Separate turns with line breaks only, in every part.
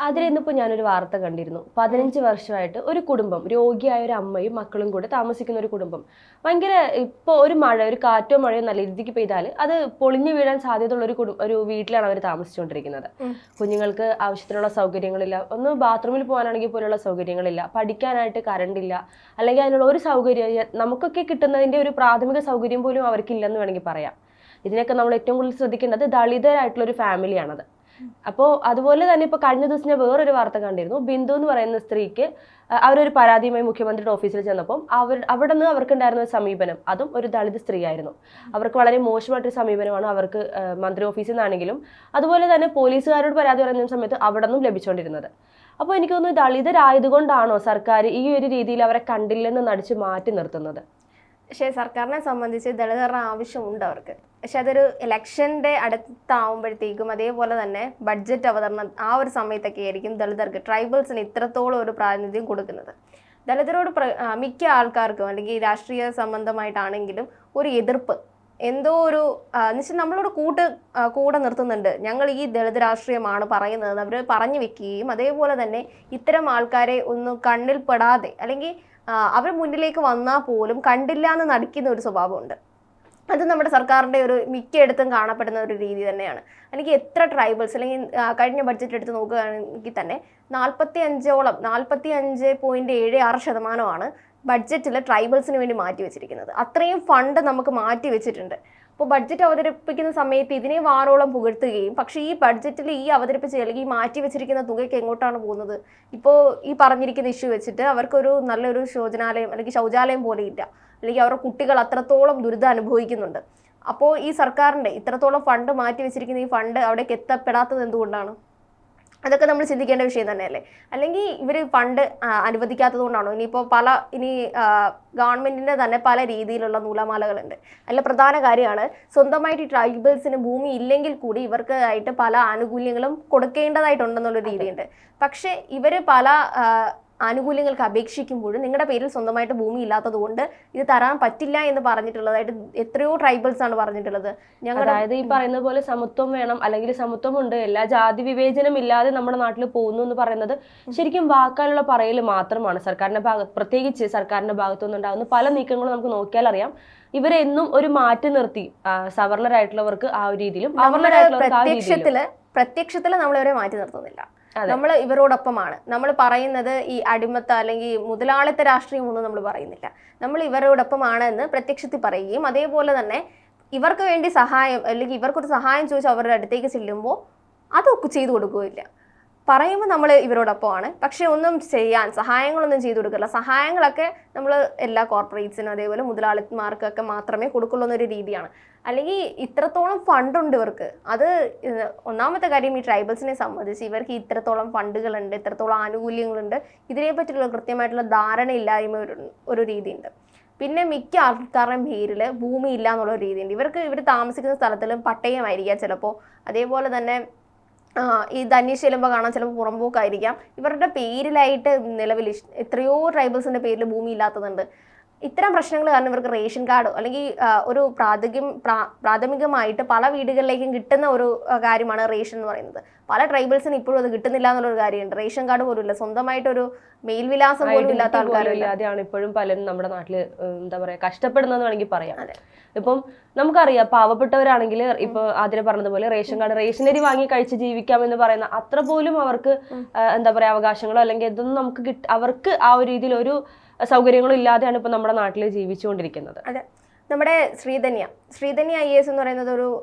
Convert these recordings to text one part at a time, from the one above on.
അതിലിന്നിപ്പോൾ ഞാനൊരു വാർത്ത കണ്ടിരുന്നു. 15 വർഷമായിട്ട് ഒരു കുടുംബം, രോഗിയായ ഒരു അമ്മയും മക്കളും കൂടെ താമസിക്കുന്ന ഒരു കുടുംബം. ഭയങ്കര ഇപ്പോൾ ഒരു മഴ, ഒരു കാറ്റോ മഴയോ നല്ല രീതിക്ക് പെയ്താൽ അത് പൊളിഞ്ഞു വീഴാൻ സാധ്യതയുള്ള ഒരു വീട്ടിലാണ് അവർ താമസിച്ചുകൊണ്ടിരിക്കുന്നത്. കുഞ്ഞുങ്ങൾക്ക് ആവശ്യത്തിനുള്ള സൗകര്യങ്ങളില്ല, ഒന്ന് ബാത്റൂമിൽ പോകാനാണെങ്കിൽ പോലുള്ള സൗകര്യങ്ങളില്ല, പഠിക്കാനായിട്ട് കറണ്ട് ഇല്ല, അല്ലെങ്കിൽ അതിനുള്ള ഒരു സൗകര്യം നമുക്കൊക്കെ കിട്ടുന്നതിൻ്റെ ഒരു പ്രാഥമിക സൗകര്യം പോലും അവർക്കില്ലെന്ന് വേണമെങ്കിൽ പറയാം. ഇതിനൊക്കെ നമ്മൾ ഏറ്റവും കൂടുതൽ ശ്രദ്ധിക്കേണ്ടത് ദളിതരായിട്ടുള്ള ഒരു ഫാമിലിയാണത്. അപ്പോൾ അതുപോലെ തന്നെ ഇപ്പോൾ കഴിഞ്ഞ ദിവസം ഞാൻ വേറൊരു വാർത്ത കണ്ടിരുന്നു. ബിന്ദു എന്ന് പറയുന്ന സ്ത്രീക്ക് അവരൊരു പരാതിയുമായി മുഖ്യമന്ത്രിയുടെ ഓഫീസിൽ ചെന്നപ്പം അവിടെ നിന്ന് അവർക്കുണ്ടായിരുന്ന ഒരു സമീപനം, അതും ഒരു ദളിത് സ്ത്രീ ആയിരുന്നു. അവർക്ക് വളരെ മോശമായിട്ടൊരു സമീപനമാണ് അവർക്ക് മന്ത്രി ഓഫീസിൽ നിന്നാണെങ്കിലും അതുപോലെ തന്നെ പോലീസുകാരോട് പരാതി പറയുന്ന സമയത്ത് അവിടെ നിന്നും ലഭിച്ചുകൊണ്ടിരുന്നത്. അപ്പോൾ എനിക്ക് തോന്നുന്നു ദളിതരായതുകൊണ്ടാണോ സർക്കാർ ഈ ഒരു രീതിയിൽ അവരെ കണ്ടില്ലെന്ന് നടിച്ച് മാറ്റി നിർത്തുന്നത്?
പക്ഷേ സർക്കാരിനെ സംബന്ധിച്ച് ദളിതരുടെ ആവശ്യമുണ്ട് അവർക്ക്. പക്ഷെ അതൊരു ഇലക്ഷൻ്റെ അടുത്താവുമ്പോഴത്തേക്കും അതേപോലെ തന്നെ ബഡ്ജറ്റ് അവതരണം ആ ഒരു സമയത്തൊക്കെ ആയിരിക്കും ദളിതർക്ക്, ട്രൈബൽസിന് ഇത്രത്തോളം ഒരു പ്രാതിനിധ്യം കൊടുക്കുന്നത്. ദളിതരോട് മിക്ക ആൾക്കാർക്കും അല്ലെങ്കിൽ രാഷ്ട്രീയ സംബന്ധമായിട്ടാണെങ്കിലും ഒരു എതിർപ്പ്, എന്തോ ഒരു എന്നുവെച്ചാൽ നമ്മളോട് കൂടെ നിർത്തുന്നുണ്ട്, ഞങ്ങൾ ഈ ദളിത് രാഷ്ട്രീയമാണ് പറയുന്നത് അവർ പറഞ്ഞു വെക്കുകയും അതേപോലെ തന്നെ ഇത്തരം ആൾക്കാരെ ഒന്ന് കണ്ണിൽ പെടാതെ അല്ലെങ്കിൽ അവർ മുന്നിലേക്ക് വന്നാൽ പോലും കണ്ടില്ല എന്ന് നടിക്കുന്ന ഒരു സ്വഭാവമുണ്ട്. അത് നമ്മുടെ സർക്കാരിൻ്റെ ഒരു മിക്കയിടത്തും കാണപ്പെടുന്ന ഒരു രീതി തന്നെയാണ്. അല്ലെങ്കിൽ എത്ര ട്രൈബൽസ് അല്ലെങ്കിൽ കഴിഞ്ഞ ബഡ്ജറ്റ് എടുത്ത് നോക്കുകയാണെങ്കിൽ തന്നെ 45.76% ബഡ്ജറ്റിൽ ട്രൈബൽസിന് വേണ്ടി മാറ്റി വെച്ചിരിക്കുന്നത്. അത്രയും ഫണ്ട് നമുക്ക് മാറ്റി വെച്ചിട്ടുണ്ട്. അപ്പോൾ ബഡ്ജറ്റ് അവതരിപ്പിക്കുന്ന സമയത്ത് ഇതിനെ വാറോളം പുകഴ്ത്തുകയും പക്ഷേ ഈ ബഡ്ജറ്റിൽ ഈ അവതരിപ്പിച്ച അല്ലെങ്കിൽ ഈ മാറ്റി വെച്ചിരിക്കുന്ന തുകയ്ക്ക് എങ്ങോട്ടാണ് പോകുന്നത്? ഇപ്പോൾ ഈ പറഞ്ഞിരിക്കുന്ന ഇഷ്യൂ വെച്ചിട്ട് അവർക്കൊരു നല്ലൊരു ശോചനാലയം അല്ലെങ്കിൽ ശൗചാലയം പോലെ ഇല്ല, അല്ലെങ്കിൽ അവരുടെ കുട്ടികൾ അത്രത്തോളം ദുരിതം അനുഭവിക്കുന്നുണ്ട്. അപ്പോൾ ഈ സർക്കാരിൻ്റെ ഇത്രത്തോളം ഫണ്ട് മാറ്റി വെച്ചിരിക്കുന്ന ഈ ഫണ്ട് അവിടേക്ക് എത്തപ്പെടാത്തത് എന്തുകൊണ്ടാണ്? അതൊക്കെ നമ്മൾ ചിന്തിക്കേണ്ട വിഷയം തന്നെയല്ലേ? അല്ലെങ്കിൽ ഇവർ ഫണ്ട് അനുവദിക്കാത്തത് കൊണ്ടാണോ? ഇനിയിപ്പോൾ ഇനി ഗവൺമെൻറ്റിൻ്റെ തന്നെ പല രീതിയിലുള്ള നൂലാമാലകളുണ്ട്. അതിൽ പ്രധാന കാര്യമാണ് സ്വന്തമായിട്ട് ഈ ട്രൈബൽസിന് ഭൂമി ഇല്ലെങ്കിൽ കൂടി ഇവർക്ക് ആയിട്ട് പല ആനുകൂല്യങ്ങളും കൊടുക്കേണ്ടതായിട്ടുണ്ടെന്നുള്ള രീതിയുണ്ട്. പക്ഷേ ഇവർ പല ആനുകൂല്യങ്ങൾക്ക് അപേക്ഷിക്കുമ്പോഴും നിങ്ങളുടെ പേരിൽ സ്വന്തമായിട്ട് ഭൂമി ഇല്ലാത്തത് കൊണ്ട് ഇത് തരാൻ പറ്റില്ല എന്ന് പറഞ്ഞിട്ടുള്ളതായിട്ട് എത്രയോ ട്രൈബൽസ് ആണ് പറഞ്ഞിട്ടുള്ളത്.
അതായത് ഈ പറയുന്ന പോലെ സമത്വം വേണം, അല്ലെങ്കിൽ സമത്വം ഉണ്ട്, എല്ലാ ജാതി വിവേചനം ഇല്ലാതെ നമ്മുടെ നാട്ടിൽ പോകുന്നു എന്ന് പറയുന്നത് ശരിക്കും വാക്കാലുള്ള പറയൽ മാത്രമാണ്. സർക്കാരിന്റെ പ്രത്യേകിച്ച് സർക്കാരിന്റെ ഭാഗത്തുനിന്നുണ്ടാകുന്ന പല നീക്കങ്ങളും നമുക്ക് നോക്കിയാൽ അറിയാം. ഇവരെന്നും ഒരു മാറ്റി നിർത്തി സവർണരായിട്ടുള്ളവർക്ക് ആ ഒരു രീതിയിലും
പ്രത്യക്ഷത്തില് നമ്മളിവരെ മാറ്റി നിർത്തുന്നില്ല. നമ്മൾ ഇവരോടൊപ്പമാണ്. നമ്മൾ പറയുന്നത് ഈ അടിമത്ത അല്ലെങ്കിൽ മുതലാളിത്ത രാഷ്ട്രീയം ഒന്നും നമ്മൾ പറയുന്നില്ല. നമ്മൾ ഇവരോടൊപ്പമാണ് എന്ന് പ്രത്യക്ഷത്തിൽ പറയുകയും അതേപോലെ തന്നെ ഇവർക്ക് വേണ്ടി സഹായം അല്ലെങ്കിൽ ഇവർക്കൊരു സഹായം ചോദിച്ച് അവരുടെ അടുത്തേക്ക് ചെല്ലുമ്പോൾ അതൊക്കെ ചെയ്തു കൊടുക്കുകയില്ല. പറയുമ്പോൾ നമ്മൾ ഇവരോടൊപ്പമാണ്, പക്ഷെ ഒന്നും സഹായങ്ങളൊന്നും ചെയ്തു കൊടുക്കില്ല. സഹായങ്ങളൊക്കെ നമ്മൾ എല്ലാ കോർപ്പറേറ്റ്സിനും അതേപോലെ മുതലാളിമാർക്കൊക്കെ മാത്രമേ കൊടുക്കുള്ളൂ എന്നൊരു രീതിയാണ്. അല്ലെങ്കിൽ ഇത്രത്തോളം ഫണ്ടുണ്ട് ഇവർക്ക്. അത് ഒന്നാമത്തെ കാര്യം, ഈ ട്രൈബൽസിനെ സംബന്ധിച്ച് ഇവർക്ക് ഇത്രത്തോളം ഫണ്ടുകളുണ്ട്, ഇത്രത്തോളം ആനുകൂല്യങ്ങളുണ്ട്, ഇതിനെപ്പറ്റിയുള്ള കൃത്യമായിട്ടുള്ള ധാരണയില്ലായ്മ ഒരു രീതിയുണ്ട്. പിന്നെ മിക്ക ആൾക്കാരുടെയും പേരിൽ ഭൂമി ഇല്ല എന്നുള്ള രീതിയുണ്ട്. ഇവർ താമസിക്കുന്ന സ്ഥലത്തിലും പട്ടയമായിരിക്കാം ചിലപ്പോൾ. അതേപോലെ തന്നെ ഈ ധന്യശ് ചെല്ലുമ്പോൾ കാണാൻ ചിലപ്പോൾ പുറമ്പോക്കായിരിക്കാം. ഇവരുടെ പേരിലായിട്ട് നിലവിൽ എത്രയോ ട്രൈബൽസിൻ്റെ പേരിൽ ഭൂമി ഇല്ലാത്തതുണ്ട്. ഇത്തരം പ്രശ്നങ്ങൾ കാരണം ഇവർക്ക് റേഷൻ കാർഡോ അല്ലെങ്കിൽ ഒരു പ്രാഥമികമായിട്ട് പല വീടുകളിലേക്കും കിട്ടുന്ന ഒരു കാര്യമാണ് റേഷൻ എന്ന് പറയുന്നത്. പല ട്രൈബൽസിന് ഇപ്പോഴും അത് കിട്ടുന്നില്ല എന്നുള്ളൊരു കാര്യമുണ്ട്. റേഷൻ കാർഡ് പോലും ഇല്ല, സ്വന്തമായിട്ടൊരു മേൽവിലാസം പോലും ഇല്ലാത്ത
ആൾക്കാരില്ലാതെയാണ് ഇപ്പോഴും പലരും നമ്മുടെ നാട്ടില് എന്താ പറയാ കഷ്ടപ്പെടുന്നതെന്ന് വേണമെങ്കിൽ പറയാം. ഇപ്പം നമുക്കറിയാം, പാവപ്പെട്ടവരാണെങ്കിൽ ഇപ്പൊ ആദ്യം പറഞ്ഞതുപോലെ റേഷനരി വാങ്ങി കഴിച്ച് ജീവിക്കാമെന്ന് പറയുന്ന അത്ര പോലും അവർക്ക് എന്താ പറയാ അവകാശങ്ങളോ അല്ലെങ്കിൽ ഇതൊന്നും നമുക്ക് അവർക്ക് ആ ഒരു രീതിയിൽ ഒരു സൗകര്യങ്ങളും ഇല്ലാതെയാണ് ഇപ്പൊ നമ്മുടെ നാട്ടിൽ ജീവിച്ചുകൊണ്ടിരിക്കുന്നത്.
അതെ, നമ്മുടെ ശ്രീധന്യ IAS എന്ന് പറയുന്നത്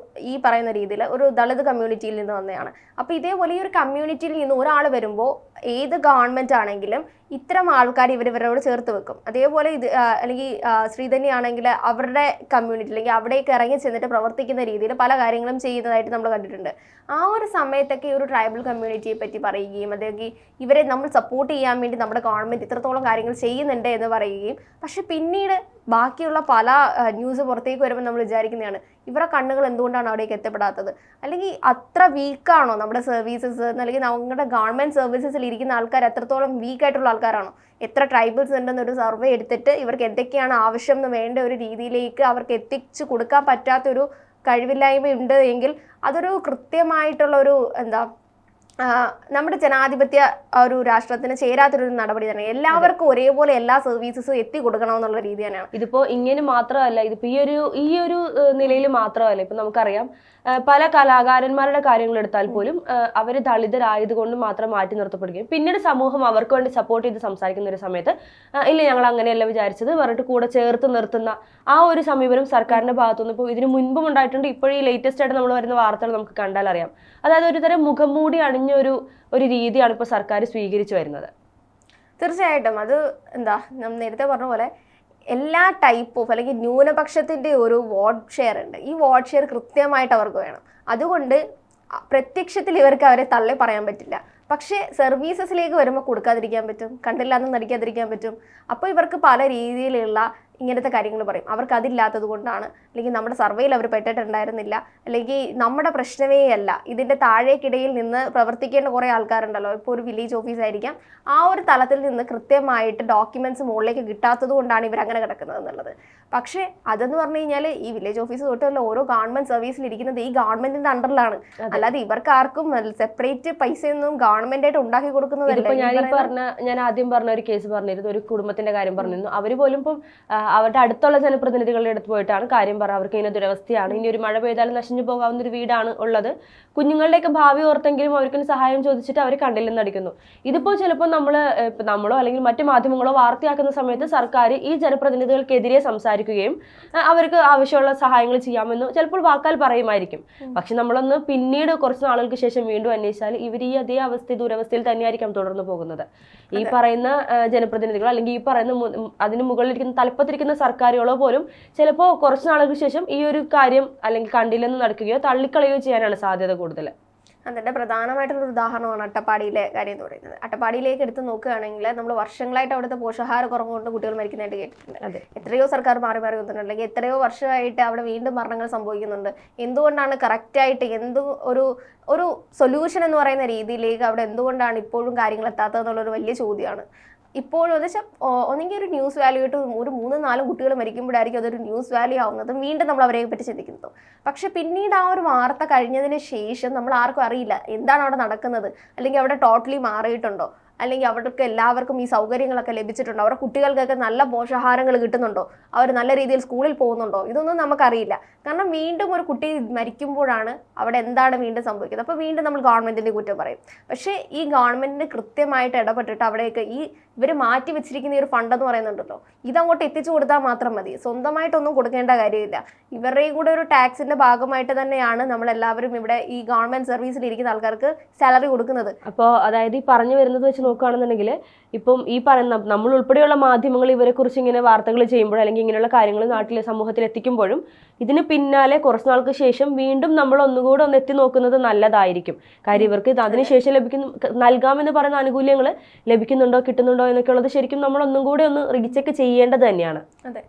ഈ പറയുന്ന രീതിയിൽ ഒരു ദളിത് കമ്മ്യൂണിറ്റിയിൽ നിന്ന് വന്നതാണ്. അപ്പോൾ ഇതേപോലെ ഈ ഒരു കമ്മ്യൂണിറ്റിയിൽ നിന്ന് ഒരാൾ വരുമ്പോൾ ഏത് ഗവൺമെന്റ് ആണെങ്കിലും ഇത്തരം ആൾക്കാർ ഇവരോട് ചേർത്ത് വെക്കും. അതേപോലെ അല്ലെങ്കിൽ ശ്രീധന്യ ആണെങ്കിൽ അവരുടെ കമ്മ്യൂണിറ്റി അല്ലെങ്കിൽ അവിടേക്ക് ഇറങ്ങി ചെന്നിട്ട് പ്രവർത്തിക്കുന്ന രീതിയിൽ പല കാര്യങ്ങളും ചെയ്യുന്നതായിട്ട് നമ്മൾ കണ്ടിട്ടുണ്ട്. ആ ഒരു സമയത്തൊക്കെ ഒരു ട്രൈബൽ കമ്മ്യൂണിറ്റിയെ പറ്റി പറയുകയും അല്ലെങ്കിൽ ഇവരെ നമ്മൾ സപ്പോർട്ട് ചെയ്യാൻ വേണ്ടി നമ്മുടെ ഗവൺമെന്റ് ഇത്രത്തോളം കാര്യങ്ങൾ ചെയ്യുന്നുണ്ട് എന്ന് പറയുകയും, പക്ഷെ പിന്നീട് ബാക്കിയുള്ള പല ന്യൂസ് പുറത്തേക്ക് വരുമ്പോൾ നമ്മൾ വിചാരിക്കുന്നതാണ് ഇവരുടെ കണ്ണുകൾ എന്തുകൊണ്ടാണ് അവിടേക്ക് എത്തപ്പെടാത്തത്? അല്ലെങ്കിൽ അത്ര വീക്കാണോ നമ്മുടെ സർവീസസ്, അല്ലെങ്കിൽ നമ്മുടെ ഗവൺമെന്റ് സർവീസസിൽ ഇരിക്കുന്ന ആൾക്കാർ എത്രത്തോളം വീക്കായിട്ടുള്ള ആൾക്കാരാണോ? എത്ര ട്രൈബൽസ് ഉണ്ടെന്നൊരു സർവേ എടുത്തിട്ട് ഇവർക്ക് എന്തൊക്കെയാണ് ആവശ്യം എന്ന് വേണ്ട ഒരു രീതിയിലേക്ക് അവർക്ക് എത്തിച്ചു കൊടുക്കാൻ പറ്റാത്തൊരു കഴിവില്ലായ്മ ഉണ്ട് എങ്കിൽ അതൊരു കൃത്യമായിട്ടുള്ള ഒരു നമ്മുടെ ജനാധിപത്യ ഒരു രാഷ്ട്രത്തിന് ചേരാത്തൊരു നടപടി തന്നെ. എല്ലാവർക്കും ഒരേപോലെ എല്ലാ സർവീസസും എത്തി കൊടുക്കണമെന്നുള്ള രീതി തന്നെയാണ്.
ഇതിപ്പോ ഇങ്ങനെ മാത്രമല്ല, ഇതിപ്പോ ഈ ഒരു നിലയിൽ മാത്രമല്ല, ഇപ്പൊ നമുക്കറിയാം പല കലാകാരന്മാരുടെ കാര്യങ്ങൾ എടുത്താൽ പോലും അവർ ദളിതരായതുകൊണ്ട് മാത്രം മാറ്റി നിർത്തപ്പെടുകയും പിന്നീട് സമൂഹം അവർക്ക് വേണ്ടി സപ്പോർട്ട് ചെയ്ത് സംസാരിക്കുന്ന ഒരു സമയത്ത് ഇല്ല ഞങ്ങൾ അങ്ങനെയല്ല വിചാരിച്ചത് പറഞ്ഞിട്ട് കൂടെ ചേർത്ത് നിർത്തുന്ന ആ ഒരു സമീപനം സർക്കാരിന്റെ ഭാഗത്തുനിന്ന് ഇപ്പോൾ ഇതിന് മുൻപും ഉണ്ടായിട്ടുണ്ട്. ഇപ്പോഴും ഈ ലേറ്റസ്റ്റ് ആയിട്ട് നമ്മൾ വരുന്ന വാർത്തകൾ നമുക്ക് കണ്ടാൽ അറിയാം. അതായത് ഒരു തരം മുഖംമൂടി അണിഞ്ഞ ഒരു രീതിയാണ് ഇപ്പോൾ സർക്കാർ സ്വീകരിച്ചു വരുന്നത്.
തീർച്ചയായിട്ടും അത് എന്താ നേരത്തെ പറഞ്ഞ പോലെ എല്ലാ ടൈപ്പ് ഓഫ് അല്ലെങ്കിൽ ന്യൂനപക്ഷത്തിൻ്റെ ഒരു വോട്ട് ഷെയർ ഉണ്ട്. ഈ വോട്ട് ഷെയർ കൃത്യമായിട്ട് അവർക്ക് വേണം. അതുകൊണ്ട് പ്രത്യക്ഷത്തിൽ ഇവർക്ക് അവരെ തള്ളി പറയാൻ പറ്റില്ല. പക്ഷേ സർവീസസിലേക്ക് വരുമ്പോൾ കൊടുക്കാതിരിക്കാൻ പറ്റും, കണ്ടില്ല എന്ന് നടിക്കാതിരിക്കാൻ പറ്റും. അപ്പോൾ ഇവർക്ക് പല രീതിയിലുള്ള ഇങ്ങനത്തെ കാര്യങ്ങൾ പറയും. അവർക്ക് അതില്ലാത്തത് കൊണ്ടാണ്, അല്ലെങ്കിൽ നമ്മുടെ സർവേയിൽ അവർ പെട്ടിട്ടുണ്ടായിരുന്നില്ല, അല്ലെങ്കിൽ നമ്മുടെ പ്രശ്നമേ അല്ല. ഇതിൻ്റെ താഴേക്കിടയിൽ നിന്ന് പ്രവർത്തിക്കേണ്ട കുറേ ആൾക്കാരുണ്ടല്ലോ. ഇപ്പോൾ ഒരു വില്ലേജ് ഓഫീസ് ആയിരിക്കാം, ആ ഒരു തലത്തിൽ നിന്ന് കൃത്യമായിട്ട് ഡോക്യുമെന്റ്സ് മുകളിലേക്ക് കിട്ടാത്തത് കൊണ്ടാണ് ഇവരങ്ങനെ കിടക്കുന്നത് എന്നുള്ളത്. പക്ഷേ അതെന്ന് പറഞ്ഞു കഴിഞ്ഞാൽ ഈ വില്ലേജ് ഓഫീസ് തൊട്ടുള്ള ഓരോ ഗവൺമെന്റ് സർവീസിൽ ഇരിക്കുന്നത് ഈ ഗവൺമെന്റിന്റെ അണ്ടറിലാണ്. അല്ലാതെ ഇവർക്ക് ആർക്കും സെപ്പറേറ്റ് പൈസയൊന്നും ഗവൺമെന്റ് ആയിട്ട് ഉണ്ടാക്കി കൊടുക്കുന്നതല്ല.
ഞാൻ ആദ്യം പറഞ്ഞ ഒരു കേസ് പറഞ്ഞിരുന്നു, ഒരു കുടുംബത്തിന്റെ കാര്യം പറഞ്ഞിരുന്നു. അവർ പോലും ഇപ്പം അവരുടെ അടുത്തുള്ള ജനപ്രതിനിധികളുടെ അടുത്ത് പോയിട്ടാണ് കാര്യം പറയുക. അവർക്ക് ഇങ്ങനെ ദുരവസ്ഥയാണ്, ഇനി ഒരു മഴ പെയ്താലും നശിഞ്ഞു പോകാവുന്ന ഒരു വീടാണ് ഉള്ളത്, കുഞ്ഞുങ്ങളുടെയൊക്കെ ഭാവി ഓർത്തെങ്കിലും അവർക്ക് സഹായം ചോദിച്ചിട്ട് അവർ കണ്ടില്ലെന്ന് അടിക്കുന്നു. ഇതിപ്പോ ചിലപ്പോൾ നമ്മളോ അല്ലെങ്കിൽ മറ്റു മാധ്യമങ്ങളോ വാർത്തയാക്കുന്ന സമയത്ത് സർക്കാർ ഈ ജനപ്രതിനിധികൾക്കെതിരെ സംസാരിക്കുകയും അവർക്ക് ആവശ്യമുള്ള സഹായങ്ങൾ ചെയ്യാമെന്ന് ചിലപ്പോൾ വാക്കാൽ പറയുമായിരിക്കും. പക്ഷെ നമ്മളൊന്ന് പിന്നീട് കുറച്ച് നാളുകൾക്ക് ശേഷം വീണ്ടും അന്വേഷിച്ചാൽ ഇവർ ഈ അതേ ദുരവസ്ഥയിൽ തന്നെയായിരിക്കും തുടർന്ന് പോകുന്നത്. ഈ പറയുന്ന ജനപ്രതിനിധികളോ അല്ലെങ്കിൽ ഈ പറയുന്ന അതിന് മുകളിലിരിക്കുന്ന തലപ്പത്തിരിക്കുന്ന സർക്കാരുകളോ പോലും ചിലപ്പോൾ കുറച്ച് നാളുകൾക്ക് ശേഷം ഈ ഒരു കാര്യം അല്ലെങ്കിൽ കണ്ടില്ലെന്ന് നടക്കുകയോ തള്ളിക്കളയുകയോ ചെയ്യാനാണ് സാധ്യത കൂടുതൽ.
അതിൻ്റെ പ്രധാനമായിട്ടുള്ളൊരു ഉദാഹരണമാണ് അട്ടപ്പാടിയിലെ കാര്യം എന്ന് പറയുന്നത്. അട്ടപ്പാടിയിലേക്ക് എടുത്ത് നോക്കുകയാണെങ്കിൽ നമ്മൾ വർഷങ്ങളായിട്ട് അവിടുത്തെ പോഷകാഹാരക്കുറവ് കൊണ്ട് കുട്ടികൾ മരിക്കുന്നതായിട്ട് കേട്ടിട്ടുണ്ട്. എത്രയോ സർക്കാർ മാറി വന്നിട്ടുണ്ട്, അല്ലെങ്കിൽ എത്രയോ വർഷമായിട്ട് അവിടെ വീണ്ടും മരണങ്ങൾ സംഭവിക്കുന്നുണ്ട്. എന്തുകൊണ്ടാണ് കറക്റ്റായിട്ട് ഒരു സൊല്യൂഷൻ എന്ന് പറയുന്ന രീതിയിലേക്ക് അവിടെ എന്തുകൊണ്ടാണ് ഇപ്പോഴും കാര്യങ്ങൾ എത്താത്തതെന്നുള്ളൊരു വലിയ ചോദ്യമാണ്. ഇപ്പോഴും എന്ന് വെച്ചാൽ ഒന്നെങ്കിൽ ഒരു ന്യൂസ് വാല്യൂ ആയിട്ട് ഒരു 3-4 കുട്ടികൾ മരിക്കുമ്പോഴായിരിക്കും അതൊരു ന്യൂസ് വാല്യൂ ആവുന്നതും വീണ്ടും നമ്മൾ അവരെ പറ്റി ചിന്തിക്കുന്നതും. പക്ഷെ പിന്നീട് ആ ഒരു വാർത്ത കഴിഞ്ഞതിന് ശേഷം നമ്മൾ ആർക്കും അറിയില്ല എന്താണ് അവിടെ നടക്കുന്നത്, അല്ലെങ്കിൽ അവിടെ ടോട്ടലി മാറിയിട്ടുണ്ടോ, അല്ലെങ്കിൽ അവർക്ക് എല്ലാവർക്കും ഈ സൗകര്യങ്ങളൊക്കെ ലഭിച്ചിട്ടുണ്ടോ, അവരുടെ കുട്ടികൾക്കൊക്കെ നല്ല പോഷകാഹാരങ്ങൾ കിട്ടുന്നുണ്ടോ, അവർ നല്ല രീതിയിൽ സ്കൂളിൽ പോകുന്നുണ്ടോ, ഇതൊന്നും നമുക്കറിയില്ല. കാരണം വീണ്ടും ഒരു കുട്ടി മരിക്കുമ്പോഴാണ് അവിടെ എന്താണ് വീണ്ടും സംഭവിക്കുന്നത്. അപ്പോൾ വീണ്ടും നമ്മൾ ഗവൺമെൻറ്റിൻ്റെ കുറ്റം പറയും. പക്ഷേ ഈ ഗവൺമെൻറ്റിന് കൃത്യമായിട്ട് ഇടപെട്ടിട്ട് അവിടെയൊക്കെ ഇവർ മാറ്റി വെച്ചിരിക്കുന്ന ഈ ഒരു ഫണ്ട് എന്ന് പറയുന്നുണ്ടല്ലോ, ഇതങ്ങോട്ട് എത്തിച്ചു കൊടുത്താൽ മാത്രം മതി. സ്വന്തമായിട്ടൊന്നും കൊടുക്കേണ്ട കാര്യമില്ല. ഇവരുടെയും കൂടെ ഒരു ടാക്സിന്റെ ഭാഗമായിട്ട് തന്നെയാണ് നമ്മളെല്ലാവരും ഇവിടെ ഈ ഗവൺമെന്റ് സർവീസിൽ ഇരിക്കുന്ന ആൾക്കാർക്ക് സാലറി കൊടുക്കുന്നത്.
അപ്പോൾ അതായത് ഈ പറഞ്ഞു വരുന്നത് വെച്ച് നോക്കുകയാണെന്നുണ്ടെങ്കിൽ ഇപ്പം ഈ പറയുന്ന നമ്മൾ ഉൾപ്പെടെയുള്ള മാധ്യമങ്ങൾ ഇവരെ കുറിച്ച് ഇങ്ങനെ വാർത്തകൾ ചെയ്യുമ്പോൾ അല്ലെങ്കിൽ ഇങ്ങനെയുള്ള കാര്യങ്ങൾ നാട്ടിലെ സമൂഹത്തിൽ എത്തിക്കുമ്പോഴും ഇതിന് പിന്നാലെ കുറച്ച് നാൾക്ക് ശേഷം വീണ്ടും നമ്മൾ ഒന്നുകൂടെ ഒന്ന് എത്തി നോക്കുന്നത് നല്ലതായിരിക്കും. കാര്യം ഇവർക്ക് അതിനുശേഷം നൽകാമെന്ന് പറയുന്ന ആനുകൂല്യങ്ങൾ ലഭിക്കുന്നുണ്ടോ കിട്ടുന്നുണ്ടോ എന്നൊക്കെ ഉള്ളത് ശരിക്കും നമ്മൾ ഒന്നും കൂടെ ഒന്ന് റീചെക്ക് ചെയ്യേണ്ടത് തന്നെയാണ്.
അതെ.